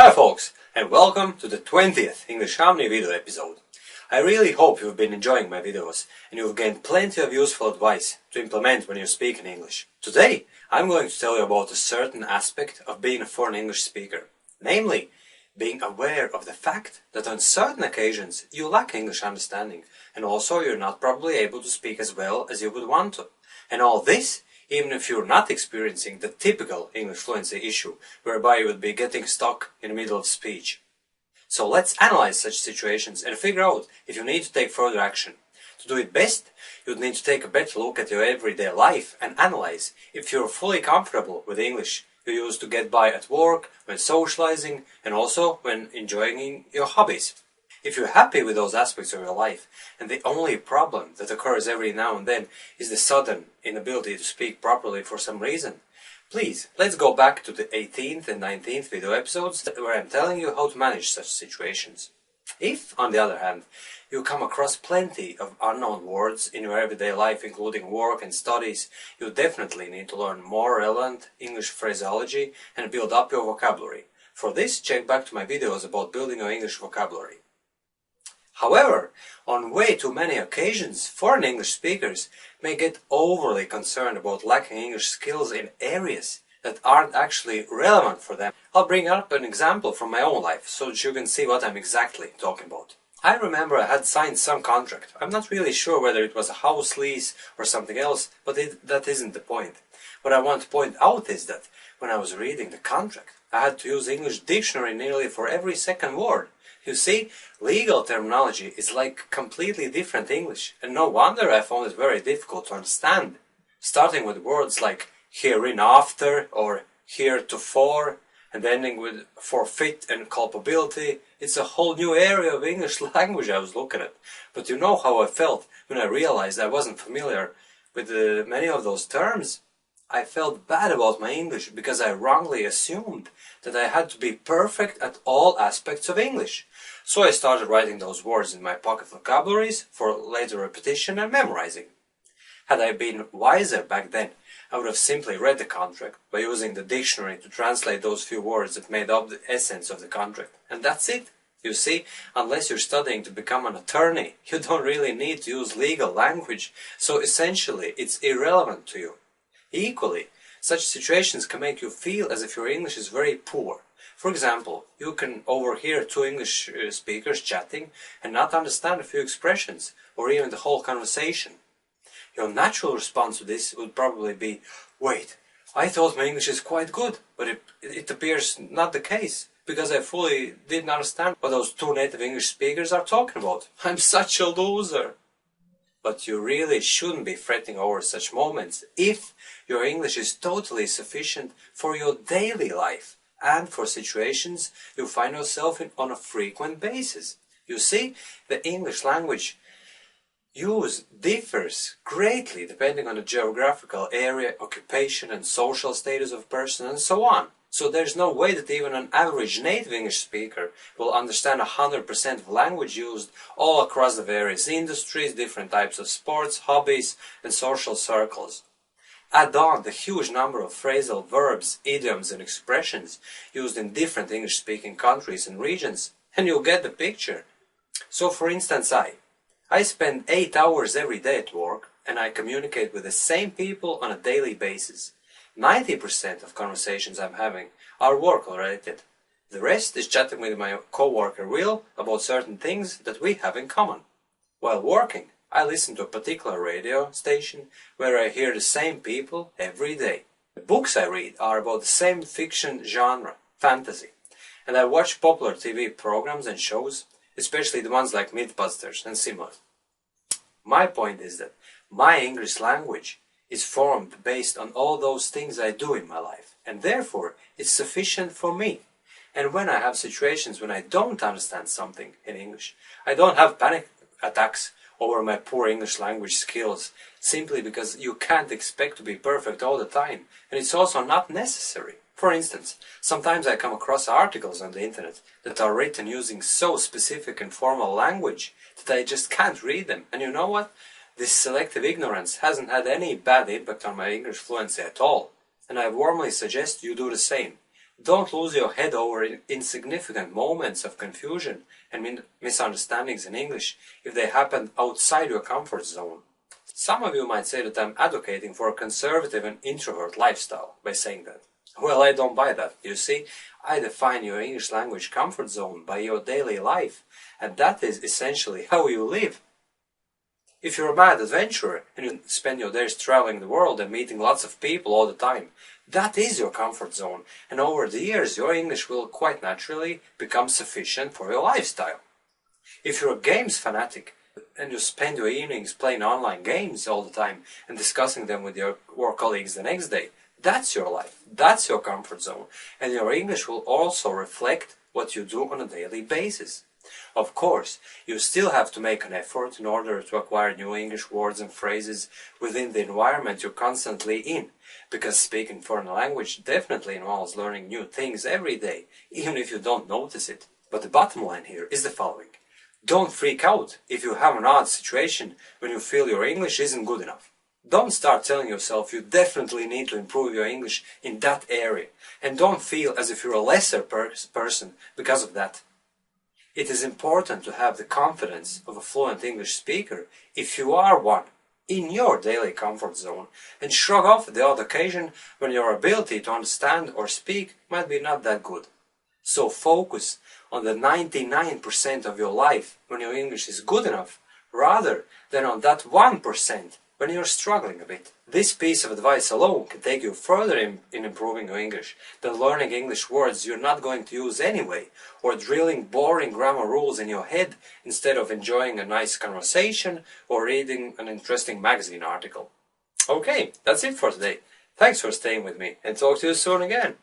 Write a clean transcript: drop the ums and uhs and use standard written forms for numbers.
Hi folks, and welcome to the 20th English Harmony video episode. I really hope you've been enjoying my videos and you've gained plenty of useful advice to implement when you're speaking English. Today, I'm going to tell you about a certain aspect of being a foreign English speaker, namely, being aware of the fact that on certain occasions you lack English understanding and also you're not probably able to speak as well as you would want to. And all this even if you're not experiencing the typical English fluency issue, whereby you would be getting stuck in the middle of speech. So let's analyze such situations and figure out if you need to take further action. To do it best, you'd need to take a better look at your everyday life and analyze if you're fully comfortable with English you use to get by at work, when socializing, and also when enjoying your hobbies. If you're happy with those aspects of your life, and the only problem that occurs every now and then is the sudden inability to speak properly for some reason, please, let's go back to the 18th and 19th video episodes where I'm telling you how to manage such situations. If, on the other hand, you come across plenty of unknown words in your everyday life, including work and studies, you definitely need to learn more relevant English phraseology and build up your vocabulary. For this, check back to my videos about building your English vocabulary. However, on way too many occasions, foreign English speakers may get overly concerned about lacking English skills in areas that aren't actually relevant for them. I'll bring up an example from my own life so that you can see what I'm exactly talking about. I remember I had signed some contract. I'm not really sure whether it was a house lease or something else, but that isn't the point. What I want to point out is that when I was reading the contract, I had to use English dictionary nearly for every second word. You see, legal terminology is like completely different English, and no wonder I found it very difficult to understand. Starting with words like hereinafter or heretofore, and ending with forfeit and culpability, it's a whole new area of English language I was looking at. But you know how I felt when I realized I wasn't familiar with many of those terms? I felt bad about my English because I wrongly assumed that I had to be perfect at all aspects of English. So I started writing those words in my pocket vocabularies for later repetition and memorizing. Had I been wiser back then, I would have simply read the contract by using the dictionary to translate those few words that made up the essence of the contract. And that's it. You see, unless you're studying to become an attorney, you don't really need to use legal language, so essentially it's irrelevant to you. Equally, such situations can make you feel as if your English is very poor. For example, you can overhear two English speakers chatting and not understand a few expressions, or even the whole conversation. Your natural response to this would probably be, wait, I thought my English is quite good, but it appears not the case, because I fully didn't understand what those two native English speakers are talking about. I'm such a loser. But you really shouldn't be fretting over such moments if your English is totally sufficient for your daily life and for situations you find yourself in on a frequent basis. You see, the English language use differs greatly depending on the geographical area, occupation and social status of person and so on. So there's no way that even an average native English speaker will understand 100% of language used all across the various industries, different types of sports, hobbies and social circles. Add on the huge number of phrasal verbs, idioms and expressions used in different English-speaking countries and regions, and you'll get the picture. So for instance, I spend 8 hours every day at work and I communicate with the same people on a daily basis. 90% of conversations I'm having are work-related. The rest is chatting with my co-worker Will about certain things that we have in common. While working, I listen to a particular radio station where I hear the same people every day. The books I read are about the same fiction genre, fantasy, and I watch popular TV programs and shows, especially the ones like Mythbusters and similar. My point is that my English language is formed based on all those things I do in my life, and therefore it's sufficient for me. And when I have situations when I don't understand something in English, I don't have panic attacks over my poor English language skills, simply because you can't expect to be perfect all the time, and it's also not necessary. For instance, sometimes I come across articles on the internet that are written using so specific and formal language that I just can't read them, and you know what? This selective ignorance hasn't had any bad impact on my English fluency at all, and I warmly suggest you do the same. Don't lose your head over insignificant moments of confusion and misunderstandings in English if they happen outside your comfort zone. Some of you might say that I'm advocating for a conservative and introvert lifestyle by saying that. Well, I don't buy that. You see, I define your English language comfort zone by your daily life, and that is essentially how you live. If you're a mad adventurer and you spend your days traveling the world and meeting lots of people all the time, that is your comfort zone, and over the years your English will quite naturally become sufficient for your lifestyle. If you're a games fanatic and you spend your evenings playing online games all the time and discussing them with your work colleagues the next day, that's your life, that's your comfort zone, and your English will also reflect what you do on a daily basis. Of course, you still have to make an effort in order to acquire new English words and phrases within the environment you're constantly in, because speaking foreign language definitely involves learning new things every day, even if you don't notice it. But the bottom line here is the following. Don't freak out if you have an odd situation when you feel your English isn't good enough. Don't start telling yourself you definitely need to improve your English in that area, and don't feel as if you're a lesser person because of that. It is important to have the confidence of a fluent English speaker, if you are one, in your daily comfort zone, and shrug off the odd occasion when your ability to understand or speak might be not that good. So focus on the 99% of your life when your English is good enough, rather than on that 1% when you're struggling a bit. This piece of advice alone can take you further in improving your English than learning English words you're not going to use anyway, or drilling boring grammar rules in your head instead of enjoying a nice conversation or reading an interesting magazine article. Okay, that's it for today. Thanks for staying with me, and talk to you soon again.